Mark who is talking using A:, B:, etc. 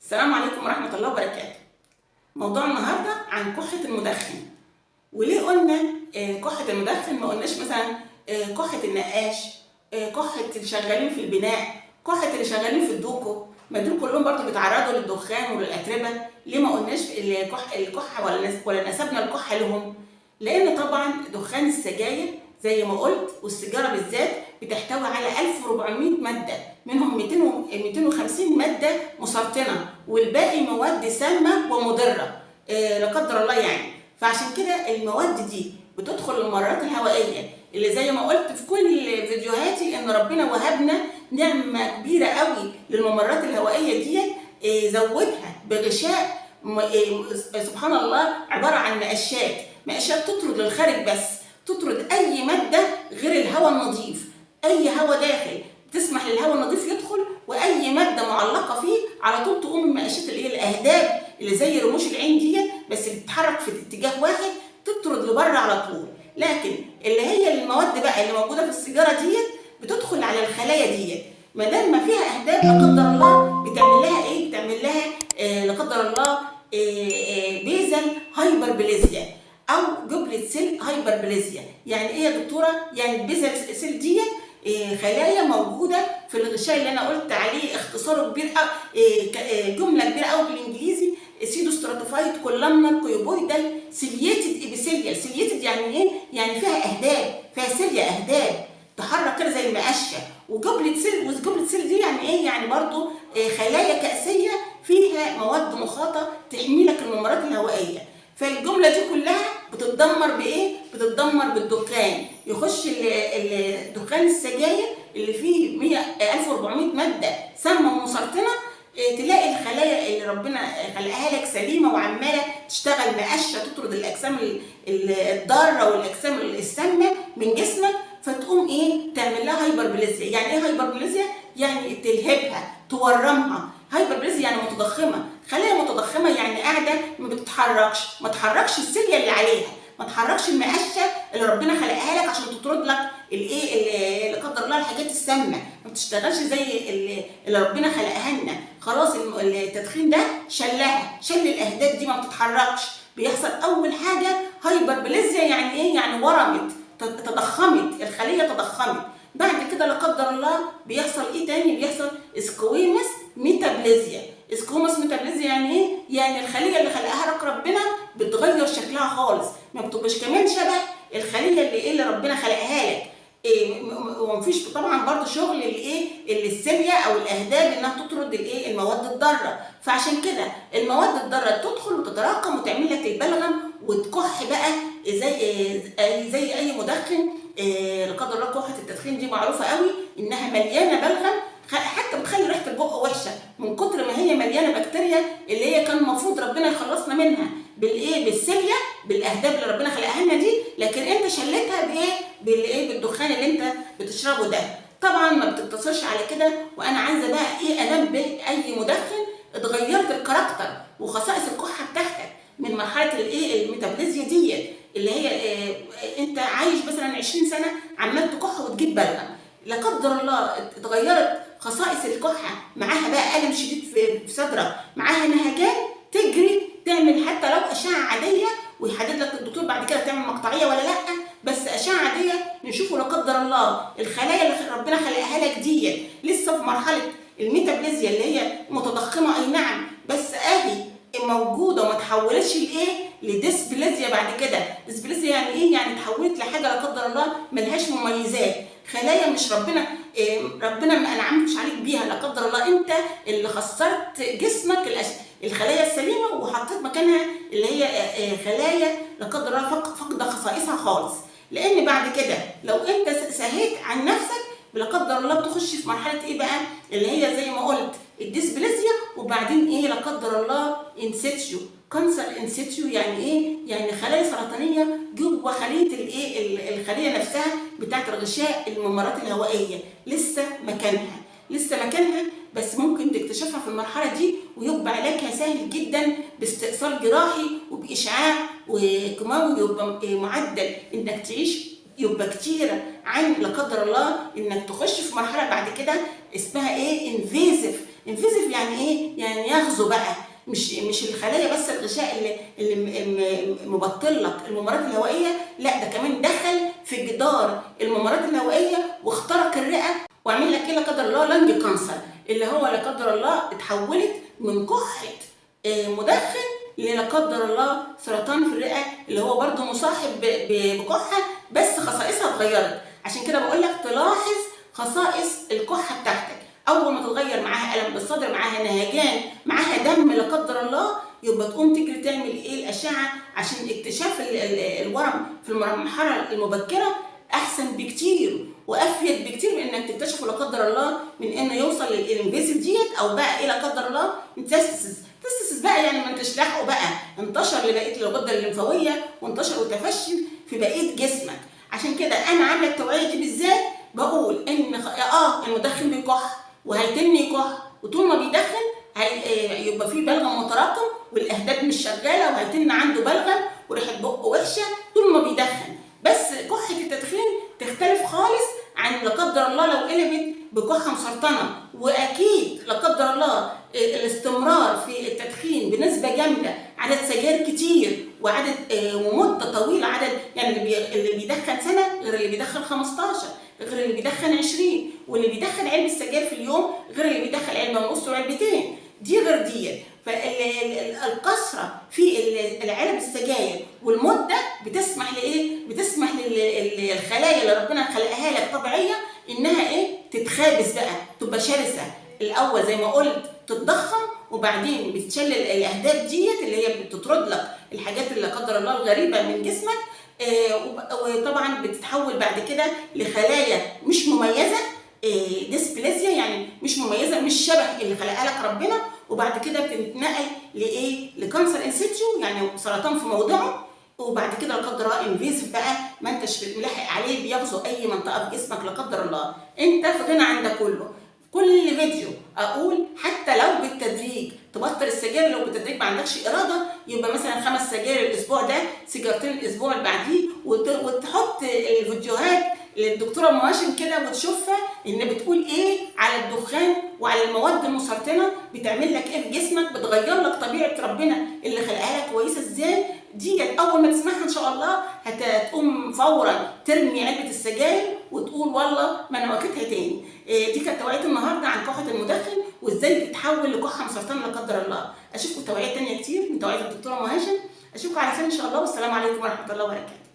A: السلام عليكم ورحمة الله وبركاته. موضوع النهاردة عن كحة المدخن. وليه قلنا كحة المدخن؟ ما قلناش مثلا كحة النقاش، كحة اللي شغالين في البناء، كحة اللي شغالين في الدوكو، ما دول كلهم برضو بيتعرضوا للدخان وللأتربة. ليه ما قلناش الكحة ولا نسبنا الكحة لهم؟ لأن طبعا دخان السجاير زي ما قلت والسيجارة بالذات بتحتوي على 1400 مادة، منهم 250 مادة مسرطنة والباقي مواد سامة ومضرة لا قدر الله يعني. فعشان كده المواد دي بتدخل الممرات الهوائية اللي زي ما قلت في كل فيديوهاتي ان ربنا وهبنا نعمة كبيرة قوي للممرات الهوائية دي. زودها بغشاء سبحان الله عبارة عن مقاشات تطرد للخارج، بس تطرد اي مادة غير الهواء النظيف. اي هواء داخل تسمح للهواء النظيف يدخل، واي ماده معلقه فيه على طول تقوم المقاشات اللي هي الاهداب اللي زي رموش العين دي، بس اللي بتتحرك في اتجاه واحد تطرد لبره على طول. لكن اللي هي المواد بقى اللي موجوده في السيجاره دي بتدخل على الخلايا دي، ما دام ما فيها اهداب لا قدر الله بتعمل لها ايه؟ بتعمل لها لا قدر الله بيزل هايبربليزيا او جبلة سيل هايبربليزيا. يعني ايه يا دكتوره؟ يعني البيزل سيل دي خلايا موجوده في الغشاء اللي انا قلت عليه اختصاره كبير جمله كبيره قوي بالانجليزي سيدوستراتيفايد كولامنر كيوبويدال سيليتد ابيثيليال. سيليتد يعني ايه؟ يعني فيها اهداب، فيها سيليا اهداب تحرك كده زي المقشه. وجبلة سيل دي يعني ايه؟ يعني برضو خلايا كأسيه فيها مواد مخاطه تحمي لك الممرات الهوائيه. فالجمله دي كلها بتتدمر بايه؟ بتتدمر بالدخان. يخش الدخان السجاير اللي فيه 1400 ماده سامه ومسرطنه، تلاقي الخلايا اللي ربنا خلقها لك سليمه وعماله تشتغل مقشه تطرد الاجسام الضاره والاجسام السامه من جسمك، فتقوم ايه؟ تعمل لها هايبربليزيا. يعني ايه هايبربليزيا؟ يعني تلهبها، تورمها. هايبربليزيا يعني متضخمه، خلايا متضخمه يعني قاعده ما بتتحركش، ما تحركش السيليا اللي عليها، ما تحركش المقشه اللي ربنا خلقها لك عشان تطرد لك الايه لا قدر الله الحاجات السامه، ما بتشتغلش زي اللي ربنا خلقها لنا. خلاص التدخين ده شل الاهداب دي ما بتتحركش. بيحصل اول حاجه هايبربليزيا. يعني ايه؟ يعني ورمت، تضخمت الخليه، تضخمت. بعد كده لا قدر الله بيحصل ايه تاني؟ بيحصل اسكويمس ميتابليزيا. اسكومس ميتابليزيا يعني ايه؟ يعني الخليه اللي خلقها لك ربنا بتغير شكلها خالص، ما بتبقاش كمان شبه الخليه اللي ربنا خلقها لك. ومفيش طبعا برضه شغل اللي السيليا او الاهداب انها تطرد المواد الضاره. فعشان كده المواد الضاره تدخل وتتراكم وتعمل لك البلغم وتكح بقى زي اي مدخن. لا قدر الله كحه التدخين دي معروفه قوي انها مليانه بلغم، حتى بتخلي ريحه البق وحشه من كتر ما هي مليانه بكتيريا اللي هي كان المفروض ربنا يخلصنا منها بالسيليا بالاهداب اللي ربنا خلقها لنا دي. لكن انت شلتها بالدخان اللي انت بتشربه ده. طبعا ما بتقتصرش على كده، وانا عايزه بقى انبه اي مدخن اتغيرت الكاركتر وخصائص الكحه بتاعتك من مرحله الميتابوليزيا دي اللي هي انت عايش مثلا 20 سنه عمال تكح وتجيب بلغم. لا قدر الله اتغيرت خصائص الكحه، معاها بقى الم شديد في صدرك، معاها نهجان، تجري تعمل حتى لو اشعه عاديه ويحدد لك الدكتور بعد كده تعمل مقطعيه ولا لا، بس اشعه عاديه نشوفه لا قدر الله الخلايا اللي ربنا خلقها لك دي لسه في مرحله الميتابوليزيا اللي هي متضخمه، اي نعم، بس اهي موجوده وما تحولتش لديسبليزيا بعد كده. ديسبليزيا يعني ايه؟ يعني تحولت لحاجه لا قدر الله ملهاش مميزات، خلايا مش ربنا ما انعمتش عليك بيها لا قدر الله، انت اللي خسرت جسمك الخلايا السليمه وحطيت مكانها اللي هي خلايا لا قدر الله فقد خصائصها خالص. لان بعد كده لو انت سهيت عن نفسك لا قدر الله بتخش في مرحله ايه بقى؟ اللي هي زي ما قلت الديسبليزيا، وبعدين لا قدر الله انسيتيو كانسر. انسيتيو يعني ايه؟ يعني خلايا سرطانيه جوه خليه الخليه نفسها بتاعت الغشاء الممرات الهوائيه، لسه مكانها بس ممكن تكتشفها في المرحله دي، ويبقى علاجها سهل جدا باستئصال جراحي وباشعاع وكيماوي، يبقى معدل انك تعيش يبقى كتير عن لا قدر الله انك تخش في مرحله بعد كده اسمها انفيزيف انفيزيف يعني ايه؟ يعني يغزو بقى، مش الخلايا بس الغشاء اللي مبطل لك الممرات الهوائيه، لا ده كمان دخل في جدار الممرات الهوائيه واخترق الرئه وعمل لك ايه لا قدر الله لانج كانسر، اللي هو لا قدر الله اتحولت من كحه مدخن لا قدر الله سرطان في الرئه، اللي هو برده مصاحب بكحه بس خصائصها اتغيرت. عشان كده بقول لك تلاحظ خصائص الكحه بتاعتك، اول ما تتغير معاها الم بالصدر، معاها نهجان، معاها دم لا قدر الله، يبقى تقوم تجري تعمل ايه الاشعه عشان اكتشاف الورم في المرحله المبكره احسن بكتير وافيد بكتير من انك تكتشفه لا قدر الله من انه يوصل للانفيزيف ديت او بقى الى قدر الله ميتاستاسيس. تستسس بقى يعني ما انتش لاحقه بقى، انتشر لبقيه الغده الليمفاويه وانتشر وتفشي في بقيه جسمك. عشان كده انا عامله التوعيه دي بالذات، بقول ان المدخن بيكح وهيتم يكح، وطول ما بيدخن يبقى فيه بلغم متراكم والاهداب مش شغاله وهيتم عنده بلغم وريحه بقه وحشه طول ما بيدخن. بس كحه التدخين تختلف خالص عن لا قدر الله لو قلبت بكحه مسرطنه، واكيد لا قدر الله الاستمرار في التدخين بنسبه جامده، عدد سجاير كتير وعدد ومده طويله، عدد يعني اللي بيدخن سنه غير اللي بيدخن 15، غير اللي بيدخن 20، واللي بيدخن علبه سجاير في اليوم غير اللي بيدخن علبه ونص وعلبتين، دي غير دي. فالكثره في العلب السجاير والمده بتسمح لايه؟ بتسمح للخلايا اللي ربنا خلقها لك طبيعيه انها ايه؟ تتخابس بقى، تبقى شرسه. الاول زي ما قلت تتضخم، وبعدين بتشل الاهداب ديت اللي هي بتطرد لك الحاجات اللي لا قدر الله الغريبه من جسمك، وطبعا بتتحول بعد كده لخلايا مش مميزه، ديسبلازيا يعني مش مميزه، مش شبه اللي خلقها لك ربنا، وبعد كده بتتنقل لايه؟ لكانسر انسيتيو يعني سرطان في موضعه، وبعد كده لا قدر الله انفيزيف بقى ما انتش ملاحق عليه، بيغزو اي منطقه في جسمك لا قدر الله. انت في غنى عن ده كله. كل فيديو اقول حتى لو بالتدريج تبطل السجاير، لو بالتدريج ما عندكش اراده يبقى مثلا 5 سجاير الاسبوع ده، سيجارتين الاسبوع اللي بعديه، وتحط الفيديوهات للدكتوره مواشن كده وتشوفها ان بتقول ايه على الدخان وعلى المواد المسرطنه، بتعمل لك ايه في جسمك، بتغير لك طبيعه ربنا اللي خلقها لك كويسه ازاي. ديت اول ما تسمعها ان شاء الله هتقوم فورا ترمي علبه السجاير وتقول والله ما انا واخدها تاني. دي كانت توعيه النهارده عن كحه المدخن وازاي بتتحول لكحه مسرطنه لا قدر الله. اشوفكم توعيات تانيه كتير من توعيه الدكتوره مواشن. اشوفكم على خير ان شاء الله، والسلام عليكم ورحمه الله وبركاته.